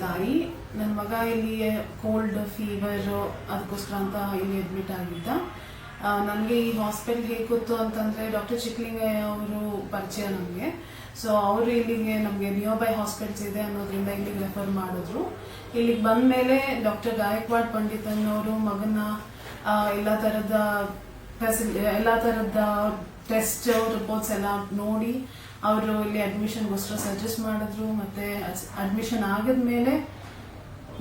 ತಾಯಿ. ನನ್ನ ಮಗ ಇಲ್ಲಿ ಕೋಲ್ಡ್ ಫೀವರ್ ಅದಕ್ಕೋಸ್ಕರ ಅಂತ ಇಲ್ಲಿ ಅಡ್ಮಿಟ್ ಆಗಿದ್ದ. ನನಗೆ ಈ ಹಾಸ್ಪಿಟಲ್ ಹೇಗೆ ಗೊತ್ತು ಅಂತಂದರೆ ಡಾಕ್ಟರ್ ಚಿಕ್ಕಲಿಂಗಯ್ಯ ಅವರು ಪರಿಚಯ ನಮಗೆ. ಸೊ ಅವರು ಇಲ್ಲಿಗೆ ನಮಗೆ ನಿಯರ್ ಬೈ ಹಾಸ್ಪಿಟಲ್ಸ್ ಇದೆ ಅನ್ನೋದ್ರಿಂದ ಇಲ್ಲಿಗೆ ರೆಫರ್ ಮಾಡಿದ್ರು. ಇಲ್ಲಿಗೆ ಬಂದ ಮೇಲೆ ಡಾಕ್ಟರ್ ಗಾಯಕ್ವಾಡ್ ಪಂಡಿತನ್ನವರು ಮಗನ ಎಲ್ಲ ಥರದ ಟೆಸ್ಟ್ ರಿಪೋರ್ಟ್ಸ್ ಎಲ್ಲ ನೋಡಿ ಅವರು ಇಲ್ಲಿ ಅಡ್ಮಿಷನ್ಗೋಸ್ಕರ ಸಜೆಸ್ಟ್ ಮಾಡಿದ್ರು. ಮತ್ತು ಅಡ್ಮಿಷನ್ ಆಗಿದ್ಮೇಲೆ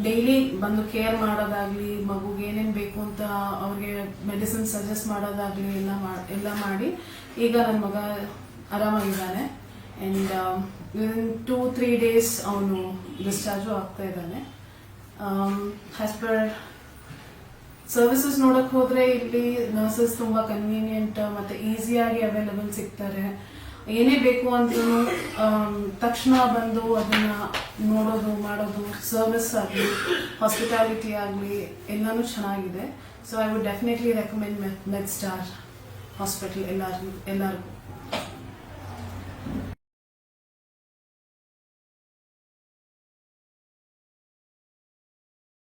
ಡೈಲಿ ಬಂದು ಕೇರ್ ಮಾಡೋದಾಗ್ಲಿ, ಮಗುಗೆ ಏನೇನು ಬೇಕು ಅಂತ ಅವ್ರಿಗೆ ಮೆಡಿಸಿನ್ ಸಜೆಸ್ಟ್ ಮಾಡೋದಾಗ್ಲಿ ಎಲ್ಲ ಮಾಡಿ ಈಗ ನನ್ನ ಮಗ ಆರಾಮಾಗಿದ್ದಾನೆ. ಆ್ಯಂಡ್ ವಿದಿನ್ 2-3 ಡೇಸ್ ಅವನು ಡಿಸ್ಚಾರ್ಜು ಆಗ್ತಾ ಇದ್ದಾನೆ. ಆಸ್ ಪರ್ ಸರ್ವಿಸಸ್ ನೋಡಕ್ ಹೋದ್ರೆ ಇಲ್ಲಿ ನರ್ಸಸ್ ತುಂಬಾ ಕನ್ವೀನಿಯಂಟ್ ಮತ್ತೆ ಈಸಿಯಾಗಿ ಅವೈಲಬಲ್ ಸಿಗ್ತಾರೆ. ಏನೇ ಬೇಕು ಅಂತೂ ತಕ್ಷಣ ಬಂದು ಅದನ್ನ ನೋಡೋದು ಮಾಡೋದು, ಸರ್ವಿಸ್ ಆಗಲಿ ಹಾಸ್ಪಿಟಾಲಿಟಿ ಆಗಲಿ ಎಲ್ಲಾನು ಚೆನ್ನಾಗಿದೆ. So I would definitely recommend med star hospital ಎಲ್ಲರಿಗೂ.